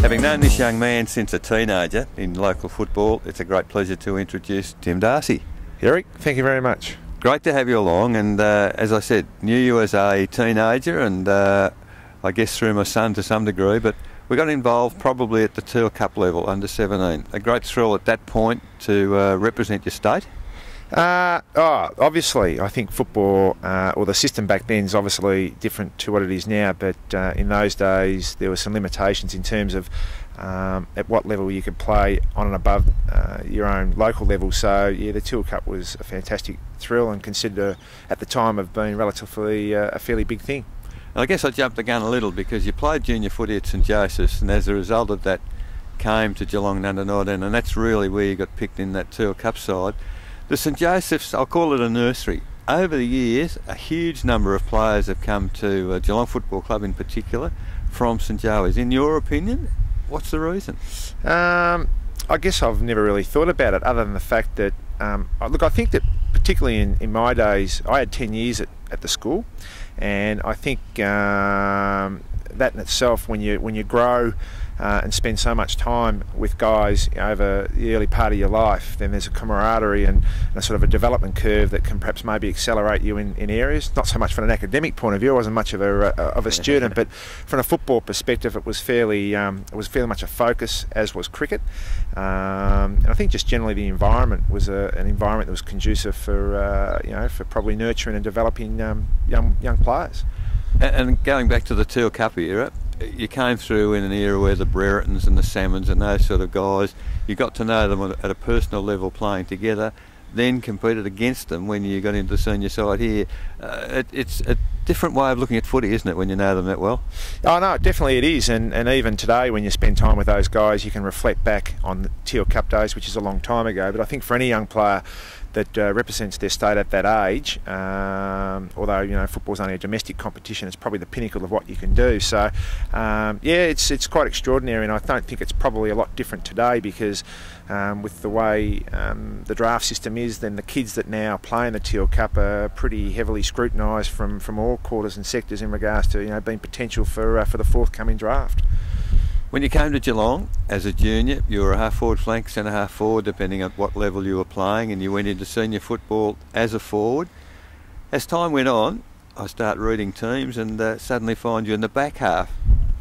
Having known this young man since a teenager in local football, it's a great pleasure to introduce Tim Darcy. Eric, thank you very much. Great to have you along, and as I said, knew you as a teenager and I guess through my son to some degree, but we got involved probably at the Teal Cup level, under 17. A great thrill at that point to represent your state. Obviously, I think football, or the system back then, is obviously different to what it is now, but in those days there were some limitations in terms of at what level you could play on and above your own local level. So yeah, the Teal Cup was a fantastic thrill and considered at the time of being relatively a fairly big thing. I guess I jumped the gun a little because you played junior footy at St Joseph's, and as a result of that came to Geelong and Essendon, and that's really where you got picked in that Teal Cup side. The St Joseph's, I'll call it a nursery. Over the years, a huge number of players have come to Geelong Football Club in particular from St Joe's. In your opinion, what's the reason? I guess I've never really thought about it, other than the fact that, look, I think that particularly in my days, I had 10 years at the school, and I think that in itself, when you grow and spend so much time with guys over the early part of your life, then there's a camaraderie and a sort of a development curve that can perhaps maybe accelerate you in areas. Not so much from an academic point of view. I wasn't much of a student, but from a football perspective, it was fairly much a focus, as was cricket. And I think just generally the environment was an environment that was conducive for for probably nurturing and developing young players. And going back to the Teal Cup era, you came through in an era where the Breretons and the Salmons and those sort of guys, you got to know them at a personal level playing together, then competed against them when you got into the senior side here. It's a different way of looking at footy, isn't it, when you know them that well? Oh no, definitely it is, and even today when you spend time with those guys, you can reflect back on the Teal Cup days, which is a long time ago. But I think for any young player that represents their state at that age, although football's only a domestic competition, it's probably the pinnacle of what you can do. So yeah, it's quite extraordinary, and I don't think it's probably a lot different today because with the way the draft system is, then the kids that now play in the Teal Cup are pretty heavily scrutinised from all quarters and sectors in regards to being potential for the forthcoming draft. When you came to Geelong as a junior, you were a half-forward flank, centre-half forward, depending on what level you were playing, and you went into senior football as a forward. As time went on, I start reading teams and suddenly find you in the back half.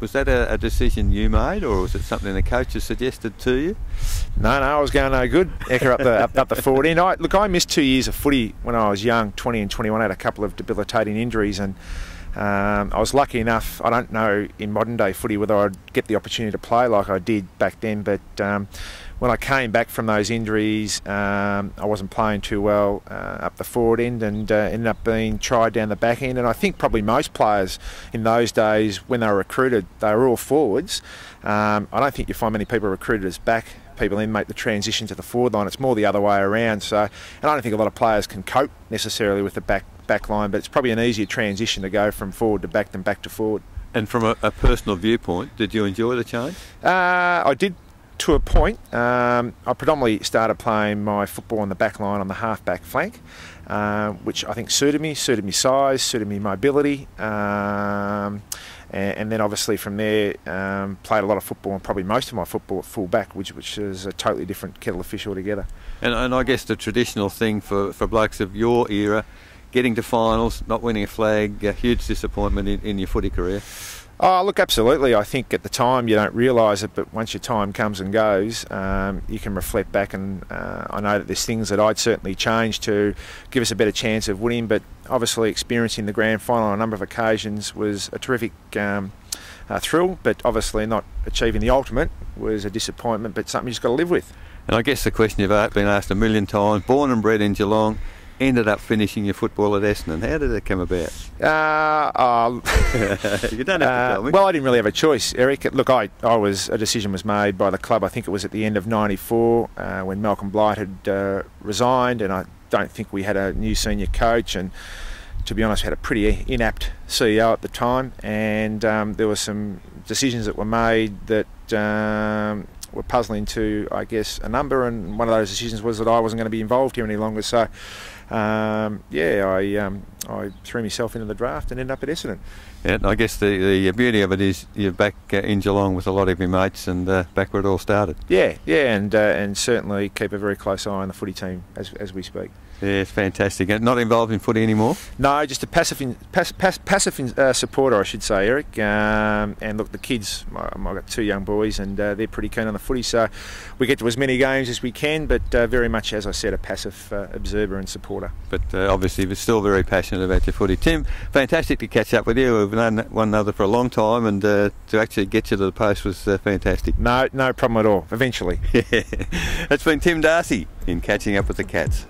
Was that a decision you made, or was it something the coaches suggested to you? No, I was going no good. Ecker up the forward end. I missed 2 years of footy when I was young, 20 and 21. I had a couple of debilitating injuries, and I was lucky enough. I don't know in modern day footy whether I'd get the opportunity to play like I did back then, but when I came back from those injuries, I wasn't playing too well up the forward end, and ended up being tried down the back end. And I think probably most players in those days, when they were recruited, they were all forwards. I don't think you find many people recruited as back people then make the transition to the forward line. It's more the other way around. So, and I don't think a lot of players can cope necessarily with the back line, but it's probably an easier transition to go from forward to back than back to forward. And from a personal viewpoint, did you enjoy the change? I did, to a point. I predominantly started playing my football on the back line on the half-back flank, which I think suited me size, suited me mobility, and then obviously from there played a lot of football, and probably most of my football at full-back, which is a totally different kettle of fish altogether. And I guess the traditional thing for blokes of your era, getting to finals, not winning a flag, a huge disappointment in your footy career. Oh, look, absolutely. I think at the time you don't realise it, but once your time comes and goes, you can reflect back, and I know that there's things that I'd certainly change to give us a better chance of winning, but obviously experiencing the grand final on a number of occasions was a terrific thrill, but obviously not achieving the ultimate was a disappointment, but something you just got to live with. And I guess the question you've been asked a million times, born and bred in Geelong, ended up finishing your football at Essendon. How did it come about? You don't have to tell me. Well, I didn't really have a choice, Eric. Look, a decision was made by the club. I think it was at the end of '94 when Malcolm Blight had resigned, and I don't think we had a new senior coach, and to be honest, we had a pretty inept CEO at the time, and there were some decisions that were made that were puzzling to, I guess, a number, and one of those decisions was that I wasn't going to be involved here any longer. So, yeah, I threw myself into the draft and ended up at Essendon. Yeah, and I guess the beauty of it is you're back in Geelong with a lot of your mates and back where it all started. Yeah, and certainly keep a very close eye on the footy team as we speak. Yeah, it's fantastic. And not involved in footy anymore? No, just a passive supporter, I should say, Eric. And look, the kids, I've got 2 young boys, and they're pretty keen on the footy, so we get to as many games as we can, but very much, as I said, a passive observer and supporter. But obviously we're still very passionate about your footy. Tim, fantastic to catch up with you. We've known one another for a long time, and to actually get you to the post was fantastic. No problem at all, eventually. Yeah. That's been Tim Darcy in Catching Up with the Cats.